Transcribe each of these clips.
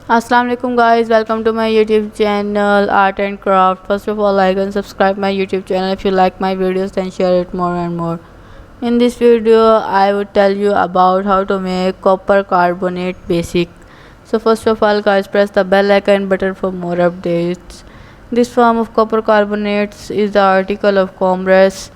Assalamu alaikum guys, welcome to my YouTube channel Art and Craft. First of all, like and subscribe my YouTube channel. If you like my videos, then share it more and more. In this video I would tell you about how to make copper carbonate basic. So first of all guys, press the bell icon button for more updates. This form of copper carbonates is the article of commerce.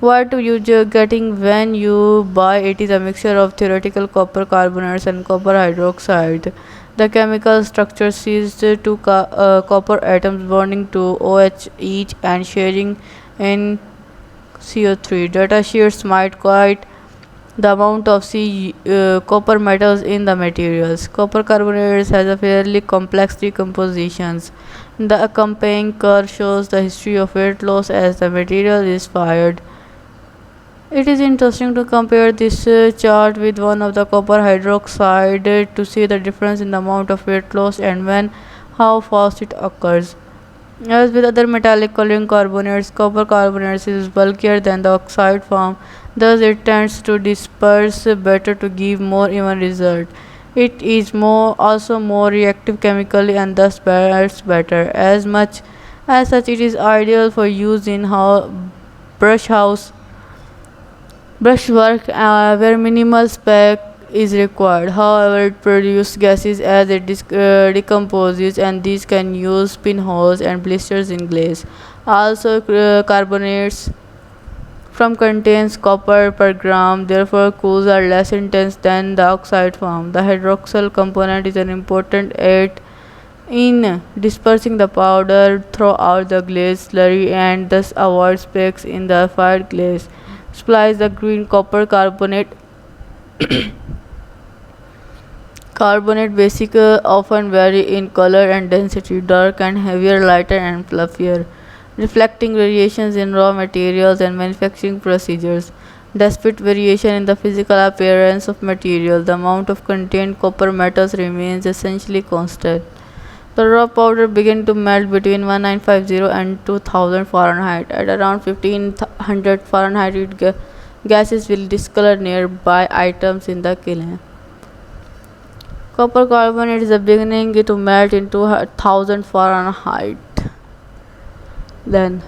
What you're getting when you buy it is a mixture of theoretical copper carbonates and copper hydroxide. The chemical structure sees two copper atoms bonding to OH each and sharing in CO3. Data sheets might quite the amount of copper metals in the materials. Copper carbonates has a fairly complex decompositions. The accompanying curve shows the history of weight loss as the material is fired. It is interesting to compare this chart with one of the copper hydroxide to see the difference in the amount of weight loss and when how fast it occurs. As with other metallic coloring carbonates, copper carbonates is bulkier than the oxide form, thus it tends to disperse better to give more even result. It is also more reactive chemically and thus burns better. As such, it is ideal for use in brush house brushwork where minimal spec is required. However, it produces gases as it decomposes, and these can use pinholes and blisters in glaze. Also, carbonates from contains copper per gram, therefore cools are less intense than the oxide form. The hydroxyl component is an important aid in dispersing the powder throughout the glaze slurry and thus avoid specks in the fired glaze. Supplies the green copper carbonate basic often vary in color and density, dark and heavier, lighter and fluffier, reflecting variations in raw materials and manufacturing procedures. Despite variation in the physical appearance of material, the amount of contained copper metals remains essentially constant. The raw powder began to melt between 1950 and 2000 Fahrenheit. At around 1500 Fahrenheit, gases will discolor nearby items in the kiln. Copper carbonate is beginning to melt into 1000 Fahrenheit. Then,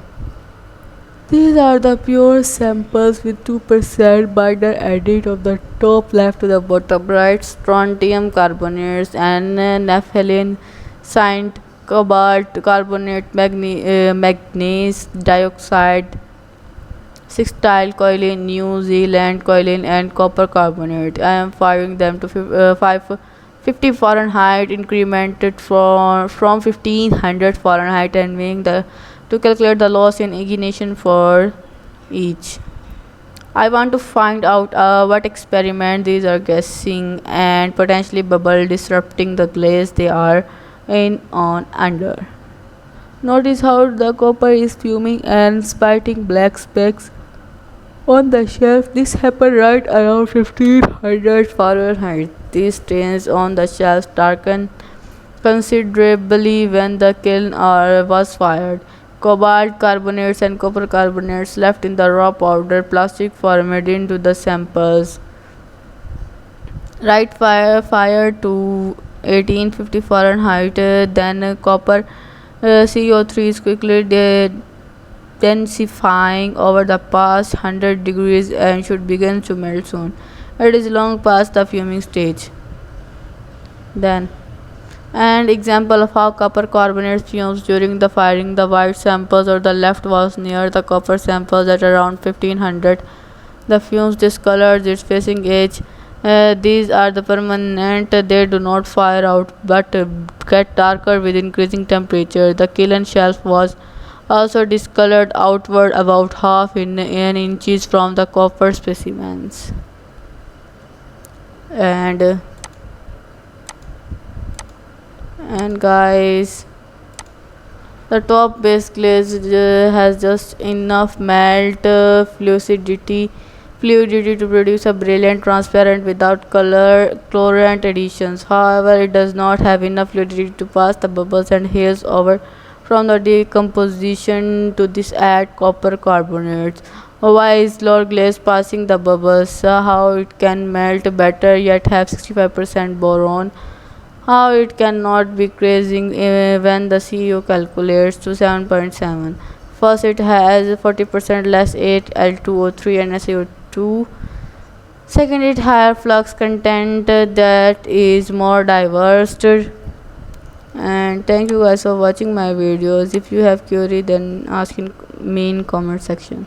these are the pure samples with 2% binder added on the top left to the bottom right. Strontium carbonates and naphthalene, signed cobalt carbonate, magnesium dioxide, sixtyl choline, New Zealand choline, and copper carbonate. I am firing them to 50 Fahrenheit, incremented from 1500 Fahrenheit, and weighing to calculate the loss in ignition for each. I want to find out what experiment these are guessing and potentially bubble disrupting the glaze they are in on under. Notice how the copper is fuming and spitting black specks on the shelf. This happened right around 1500 Fahrenheit. These stains on the shelf darkened considerably when the kiln was fired. Cobalt carbonates and copper carbonates left in the raw powder plastic formed into the samples. Right fire to 1850 Fahrenheit, then copper CO3 is quickly densifying over the past 100 degrees and should begin to melt soon. It is long past the fuming stage. Then, an example of how copper carbonate fumes during the firing. The white samples or the left was near the copper samples at around 1500. The fumes discolored its facing edge. These are the permanent, they do not fire out but get darker with increasing temperature. The kiln shelf was also discolored outward about half in inches from the copper specimens. And and guys, the top base glaze has just enough melt fluidity to produce a brilliant transparent without color colorant additions. However, it does not have enough fluidity to pass the bubbles and haze over from the decomposition to this add copper carbonates. Why is lower glaze passing the bubbles? How it can melt better yet have 65% boron? How it cannot be crazy when the CEO calculates to 7.7. First, it has 40% less Al2O3 and SiO2. Second, it higher flux content that is more diverse. And thank you guys for watching my videos. If you have query, then ask in main comment section.